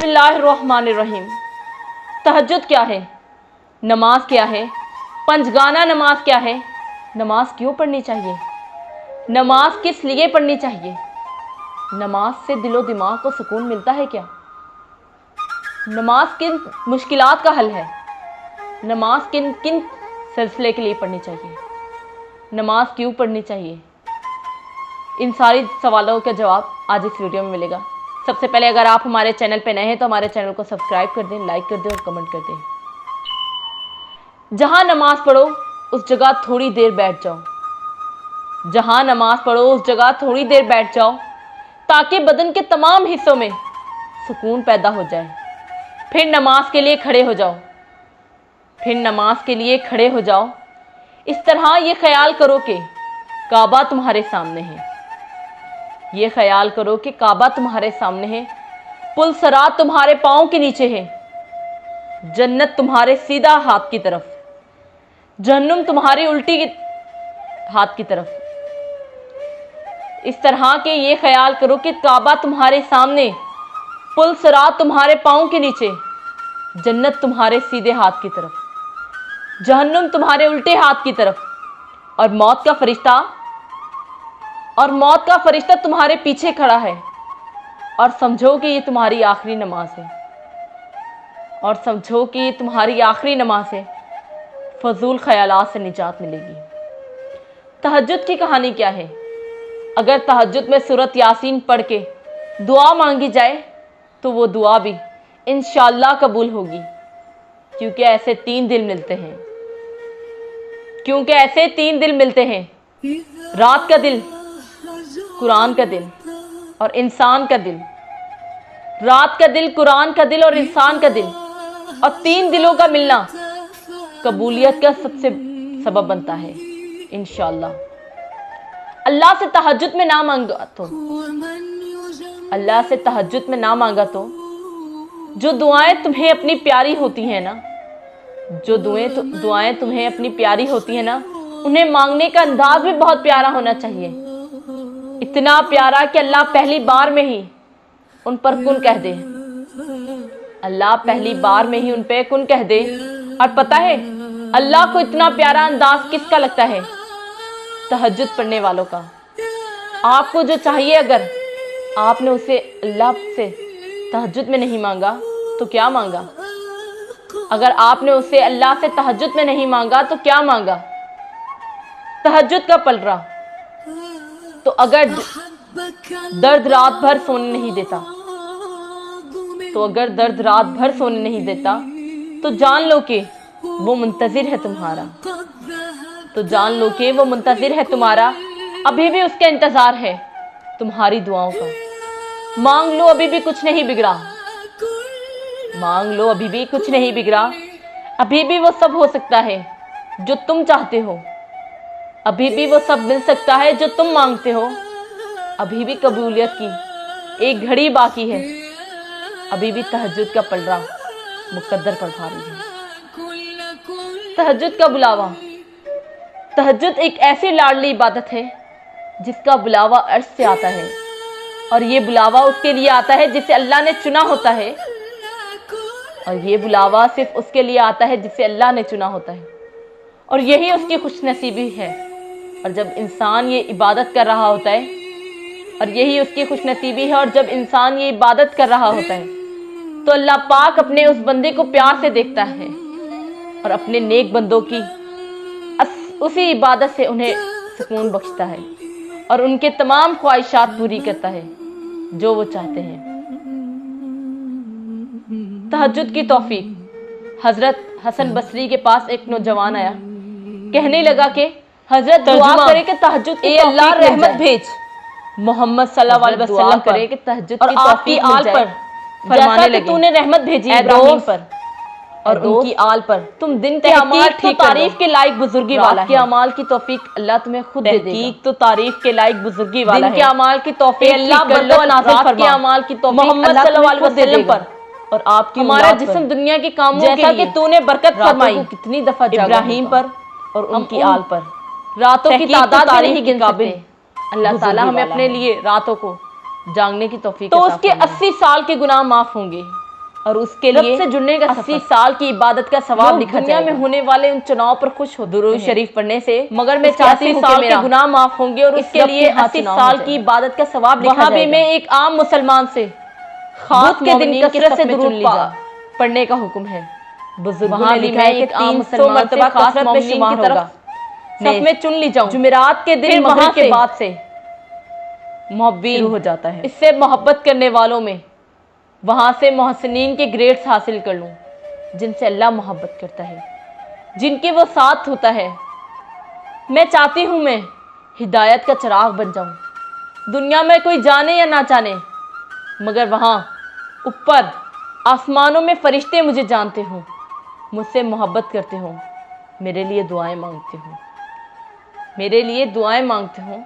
बिस्मिल्लाहिर्रहमानिर्रहीम। तहज्जुद क्या है? नमाज क्या है? पंचगाना नमाज क्या है? नमाज क्यों पढ़नी चाहिए? नमाज किस लिए पढ़नी चाहिए? नमाज से दिलो दिमाग को सुकून मिलता है क्या? नमाज किन मुश्किलात का हल है? नमाज किन किन सिलसिले के लिए पढ़नी चाहिए? नमाज क्यों पढ़नी चाहिए? इन सारी सवालों का जवाब आज इस वीडियो में मिलेगा। सबसे पहले अगर आप हमारे चैनल पर नए हैं तो हमारे चैनल को सब्सक्राइब कर दें, लाइक कर दें और कमेंट कर दें। जहां नमाज पढ़ो उस जगह थोड़ी देर बैठ जाओ। जहां नमाज पढ़ो उस जगह थोड़ी देर बैठ जाओ ताकि बदन के तमाम हिस्सों में सुकून पैदा हो जाए। फिर नमाज के लिए खड़े हो जाओ। फिर नमाज के लिए खड़े हो जाओ। इस तरह ये ख्याल करो कि काबा तुम्हारे सामने है। ये ख्याल करो कि काबा तुम्हारे सामने है, पुल सरात तुम्हारे पाँव के नीचे है, जन्नत तुम्हारे सीधा हाथ की तरफ, जहन्नुम तुम्हारी उल्टी हाथ की तरफ। इस तरह के ये ख्याल करो कि काबा तुम्हारे सामने, पुल सरात तुम्हारे पाँव के नीचे, जन्नत तुम्हारे सीधे हाथ की तरफ, जहन्नुम तुम्हारे उल्टे हाथ की तरफ, और मौत का फरिश्ता तुम्हारे पीछे खड़ा है। और समझो कि ये तुम्हारी आखिरी नमाज है। और समझो कि ये तुम्हारी आखिरी नमाज है। फजूल ख्यालात से निजात मिलेगी। तहज्जुद की कहानी क्या है? अगर तहज्जुद में सूरत यासीन पढ़ के दुआ मांगी जाए तो वो दुआ भी इंशाअल्लाह कबूल होगी, क्योंकि ऐसे तीन दिल मिलते हैं। रात का दिल, कुरान का दिल और इंसान का दिल। रात का दिल, कुरान का दिल और इंसान का दिल, और तीन दिलों का मिलना कबूलियत का सबसे सबब बनता है इंशाअल्लाह। अल्लाह से तहज्जुद में ना मांगा तो जो दुआएं तुम्हें अपनी प्यारी होती हैं ना, दुआएं तुम्हें अपनी प्यारी होती हैं ना, उन्हें मांगने का अंदाज भी बहुत प्यारा होना चाहिए। इतना प्यारा कि अल्लाह पहली बार में ही उन पर कुन कह दे। अल्लाह पहली बार में ही उन पे कुन कह दे। और पता है अल्लाह को इतना प्यारा अंदाज किसका लगता है? तहज्जुद पढ़ने वालों का। आपको जो चाहिए, अगर आपने उसे अल्लाह से तहज्जुद में नहीं मांगा तो क्या मांगा? अगर आपने उसे अल्लाह से तहज्जुद में नहीं मांगा तो क्या मांगा? तहज्जुद का पलरा। तो अगर दर्द रात भर सोने नहीं देता तो जान लो कि वो मुंतजिर है तुम्हारा। अभी भी उसका इंतजार है तुम्हारी दुआओं का। मांग लो, अभी भी कुछ नहीं बिगड़ा। अभी भी वो सब हो सकता है जो तुम चाहते हो। अभी भी वो सब मिल सकता है जो तुम मांगते हो। अभी भी कबूलियत की एक घड़ी बाकी है। अभी भी तहज्जुद का पलड़ा मुकद्दर पर भारी है। तहज्जुद का बुलावा। तहज्जुद एक ऐसी लाडली इबादत है जिसका बुलावा अर्श से आता है, और ये बुलावा उसके लिए आता है जिसे अल्लाह ने चुना होता है। और यही उसकी खुशनसीबी है। और जब इंसान ये इबादत कर रहा होता है, तो अल्लाह पाक अपने उस बंदे को प्यार से देखता है और अपने नेक बंदों की उसी इबादत से उन्हें सुकून बख्शता है और उनके तमाम ख्वाहिशात पूरी करता है जो वो चाहते हैं। तहज्जुद की तौफीक। हजरत हसन बसरी के पास एक नौजवान आया, कहने लगा कि हजरत दुआ करे कि तहज्जुद की अल्लाह रहमत भेज। मोहम्मद सल्लल्लाहु अलैहि वसल्लम करे कि तहज्जुद की आपकी आल पर फरमाने लगे, तूने रहमत भेजी इब्राहीम पर और उनकी आल पर। तुम दिन के अमाल ठीक तारीफ के लायक बुजुर्गी वाला है। के अमाल की तौफीक अल्लाह तुम्हें खुद दे देगा। तो तारीफ के लायक बुजुर्गी वाला है। दिन के अमाल की तौफीक अल्लाह बरकत नाज़िल फरमा। के अमाल की तौफीक मोहम्मद सल्लल्लाहु अलैहि वसल्लम पर और आपकी हमारा जिस्म दुनिया के कामों के लिए, जैसा कि तूने बरकत फरमाई कितनी दफा इब्राहीम पर और उनकी आल पर। रातों की तादाद नहीं गिन सकते। अल्लाह ताला हमें अपने लिए रातों को जागने की तौफीक। तो उसके 80 साल के गुनाह माफ होंगे। اور اس کے لیے سے جڑنے کا 80 سال کی عبادت کا ثواب لکھا جائے گا۔ دنیا میں ہونے والے ان چناؤں پر خوش ہو درود شریف پڑھنے سے، مگر میں چاہتی ہوں کہ میرے گناہ معاف ہوں گے اور اس کے لیے 80 سال کی عبادت کا ثواب لکھا جائے گا۔ وہاں بھی میں ایک عام مسلمان سے خاص کے دن کثرت سے درود پڑھنے کا حکم ہے۔ بزرگوں نے لکھا ہے کہ 300 مرتبہ کثرت میں شمار ہوگا، صف میں چن لی جاؤں۔ جمعرات کے دن مغرب کے بعد سے محبین شروع ہو جاتا ہے، اس سے محبت کرنے والوں میں وہاں سے محسنین کے گریڈز حاصل کر لوں، جن سے اللہ محبت کرتا ہے، جن کے وہ ساتھ ہوتا ہے۔ میں چاہتی ہوں میں ہدایت کا چراغ بن جاؤں، دنیا میں کوئی جانے یا نہ جانے، مگر وہاں اوپر آسمانوں میں فرشتے مجھے جانتے ہوں، مجھ سے محبت کرتے ہوں، میرے لیے دعائیں مانگتے ہوں، میرے لیے دعائیں مانگتے ہوں۔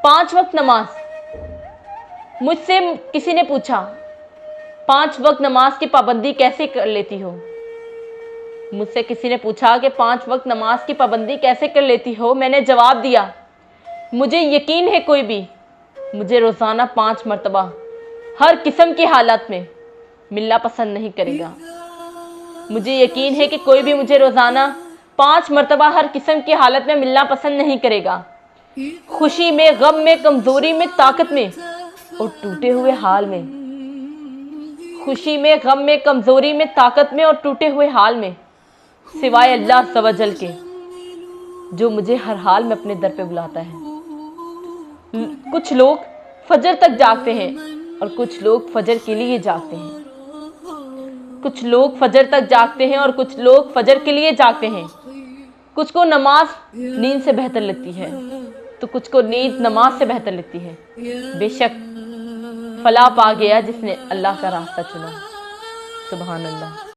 5 وقت نماز، مجھ سے کسی نے پوچھا 5 وقت نماز کی پابندی کیسے کر لیتی ہو؟ مجھ سے کسی نے پوچھا کہ 5 وقت نماز کی پابندی کیسے کر لیتی ہو؟ میں نے جواب دیا، مجھے یقین ہے کوئی بھی مجھے روزانہ 5 مرتبہ ہر قسم کی حالت میں ملنا پسند نہیں کرے گا۔ مجھے یقین ہے کہ کوئی بھی مجھے روزانہ 5 مرتبہ ہر قسم کی حالت میں ملنا پسند نہیں کرے گا، خوشی میں، غم میں، کمزوری میں، طاقت میں اور ٹوٹے ہوئے حال میں، خوشی میں، غم میں، کمزوری میں، طاقت میں اور ٹوٹے ہوئے حال میں، سوائے اللہ عز و جل کے جو مجھے ہر حال میں اپنے در پہ بلاتا ہے۔ کچھ لوگ فجر تک جاگتے ہیں اور کچھ لوگ فجر کے لیے جاگتے ہیں، کچھ لوگ فجر تک جاگتے ہیں اور کچھ لوگ فجر کے لیے جاگتے ہیں۔ کچھ کو نماز نیند سے بہتر لگتی ہے تو کچھ کو نیند نماز سے بہتر لگتی ہے۔ بے شک فلاح پا گیا جس نے اللہ کا راستہ چنا۔ سبحان اللہ۔